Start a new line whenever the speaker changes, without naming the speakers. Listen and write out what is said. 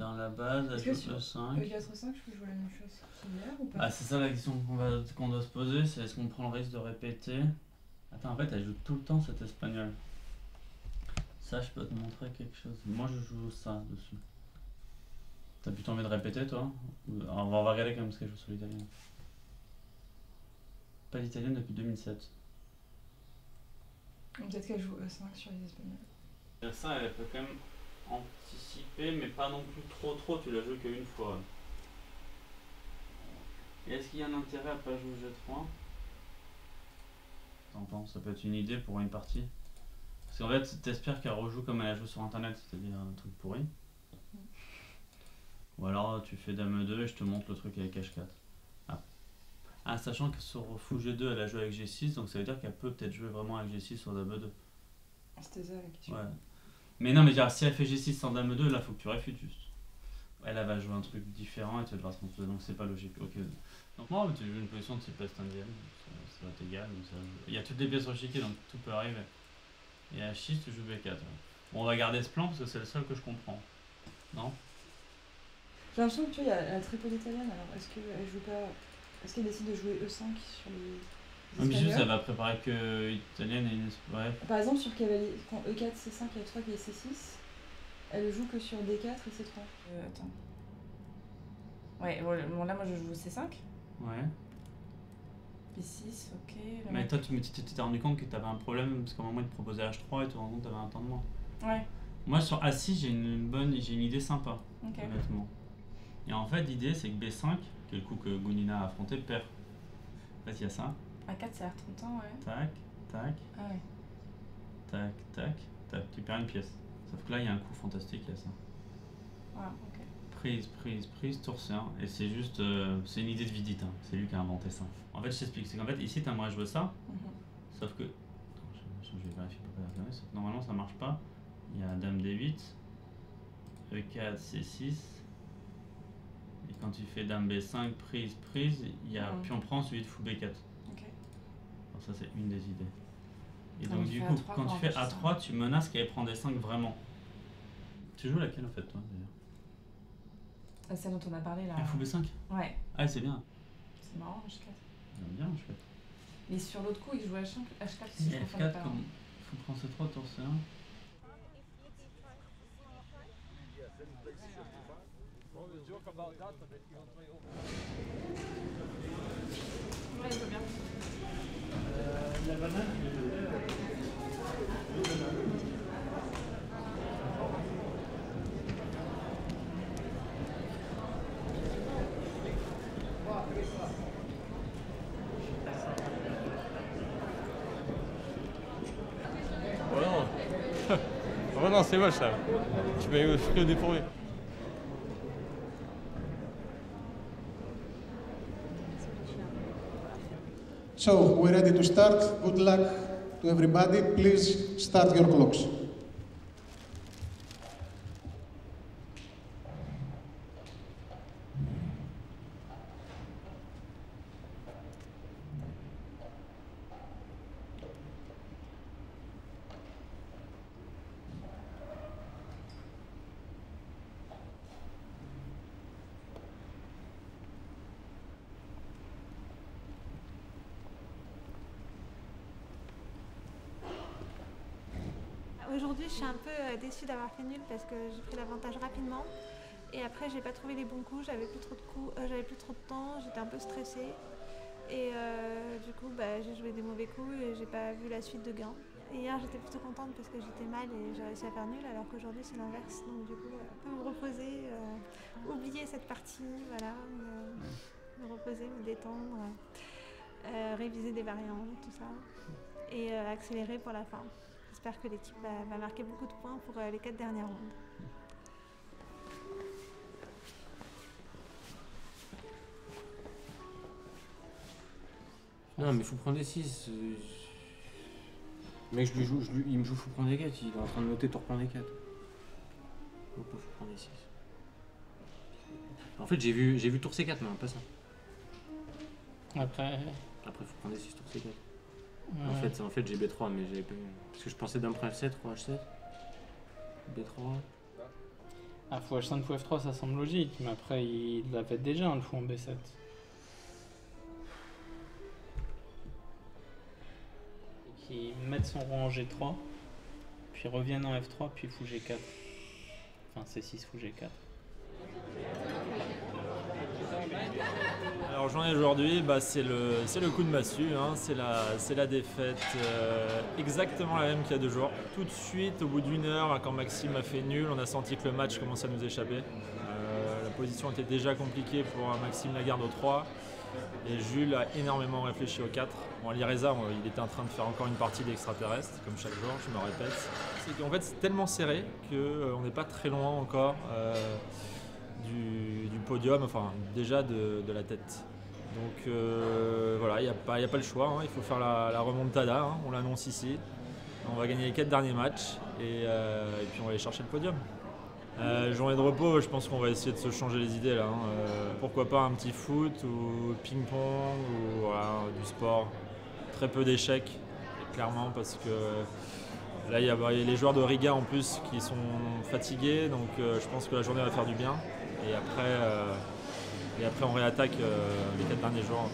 dans la base, elle joue E5.
E4-5, je peux jouer la même chose hier ou pas?
Ah, c'est ça la question qu'on doit se poser, c'est est-ce qu'on prend le risque de répéter? Attends, en fait, elle joue tout le temps cet espagnol. Ça, je peux te montrer quelque chose. Moi, je joue ça dessus. T'as plutôt envie de répéter, toi? Alors, on va regarder quand même ce qu'elle joue sur l'italienne. Pas l'italienne depuis 2007.
Peut-être qu'elle joue E5 sur les espagnols.
Ça, elle peut quand même anticiper, mais pas non plus trop. Tu l'as joué qu'une fois. Et est-ce qu'il y a un intérêt à pas jouer G3? T'en penses? Ça peut être une idée pour une partie? Parce qu'en fait, t'espères qu'elle rejoue comme elle a joué sur internet, c'est-à-dire un truc pourri. Ou alors tu fais Dame 2 et je te montre le truc avec H4. Ah, sachant que sur Fou G2 elle a joué avec G6, donc ça veut dire qu'elle peut peut-être jouer vraiment avec G6 sur Dame 2.
C'était ça la question.
Ouais. Mais non, mais genre, si elle fait G6 sans Dame 2, là faut que tu réfutes juste. Elle va jouer un truc différent et tu vas devoir se montrer, donc c'est pas logique. Ok. Donc moi, tu joues une position de type est indienne, ça va être égal. Il y a toutes les pièces rechiquées, donc tout peut arriver. Et à H6, tu joues B4. Ouais. Bon, on va garder ce plan parce que c'est le seul que je comprends. Non?
J'ai l'impression que tu vois, elle a très peu d'italienne, alors est-ce qu'elle joue pas. Est-ce qu'elle décide de jouer E5 sur les
Mais juste,
espagnols?
elle va préparer que italienne et une. Ouais.
Par exemple, sur cavalier, quand E4, C5, F3 et C6, elle joue que sur D4 et C3. Attends. Ouais, bon là moi je joue C5.
Ouais.
B6, ok.
Mais toi, tu t'es rendu compte que t'avais un problème parce qu'à un moment, il te proposait H3 et tu te rends compte que t'avais un temps de moins.
Ouais.
Moi, sur A6, j'ai une idée sympa,
Okay.
honnêtement. Et en fait, l'idée, c'est que B5, qui est le coup que Gunina a affronté, perd. En fait, il y a ça.
A4, ça a l'air 30 ans, ouais.
Tac, tac.
Ah ouais.
Tac, tac, tac. Tu perds une pièce. Sauf que là, il y a un coup fantastique, il y a ça.
Ah, ok.
Prise, tour C1. Et c'est juste. C'est une idée de Vidite, hein. C'est lui qui a inventé ça. En fait, je t'explique. C'est qu'en fait, ici, t'aimerais jouer ça. Sauf que. Attends, je vais vérifier pour pas regarder. Sauf que normalement, ça marche pas. Il y a Dame D8. E4, C6. Et quand tu fais Dame B5, prise, il y a pion prend suivi de fou B4.
Ok.
Alors ça, c'est une des idées. Et
Quand
donc,
tu
du
fais
coup,
A3,
quand tu fais A3, tu menaces qu'elle prend D5 vraiment. Tu joues laquelle en fait, toi d'ailleurs?
Celle dont on a parlé là.
Fou B5?
Ouais.
Ah, c'est bien.
C'est marrant, H4.
J'aime bien, je fais.
Mais sur l'autre coup, il joue H5, H4
Si je F4, comme fou prend C3, tour C1.
Ouais, il joue bien.
La banane.
Oh non, c'est moche ça. Tu m'as pris au dépourvu.
So, we're ready to start. Good luck to everybody. Please start your clocks.
Aujourd'hui, je suis un peu déçue d'avoir fait nul parce que j'ai pris l'avantage rapidement. Et après, j'ai pas trouvé les bons coups, j'avais plus trop de temps, j'étais un peu stressée. Et du coup, j'ai joué des mauvais coups et j'ai pas vu la suite de gains. Et hier, j'étais plutôt contente parce que j'étais mal et j'ai réussi à faire nul, alors qu'aujourd'hui, c'est l'inverse. Donc du coup, un peu me reposer, oublier cette partie, voilà, me reposer, me détendre, réviser des variantes, tout ça, et accélérer pour la fin. J'espère que l'équipe va marquer beaucoup de points pour les 4 dernières rondes.
Non, mais faut prendre des 6. Le mec, il me joue faut prendre des 4. Il est en train de noter tour prendre des 4. Faut prendre des 6. En fait, j'ai vu tour C4, mais pas ça.
Après,
faut prendre des 6 tour C4.
Ouais.
En fait j'ai B3, mais j'avais pas vu. Parce que je pensais d'un F7, roi H7. B3.
Ah, fou H5, fou F3, ça semble logique, mais après, il l'a fait déjà, hein, le fou en B7. Qui mette son roi en G3, puis revienne en F3, puis fou G4. Enfin, C6, fou G4.
Alors journée aujourd'hui, c'est le coup de massue, hein. C'est la défaite exactement la même qu'il y a 2 jours. Tout de suite, au bout d'1 heure, quand Maxime a fait nul, on a senti que le match commençait à nous échapper. La position était déjà compliquée pour Maxime Lagarde au 3 et Jules a énormément réfléchi au 4. Bon, Alireza, il était en train de faire encore une partie d'extraterrestre, comme chaque jour, je me répète. C'est qu'en fait, c'est tellement serré qu'on n'est pas très loin encore du podium, enfin déjà de la tête. Donc voilà, il n'y a pas le choix, hein. Il faut faire la remontada, hein. On l'annonce ici. On va gagner les 4 derniers matchs et puis on va aller chercher le podium. Journée de repos, je pense qu'on va essayer de se changer les idées là, hein. Pourquoi pas un petit foot ou ping-pong ou voilà, du sport. Très peu d'échecs, clairement, parce que là il y a les joueurs de Riga en plus qui sont fatigués, donc je pense que la journée va faire du bien. Et après on réattaque les 4 derniers jours.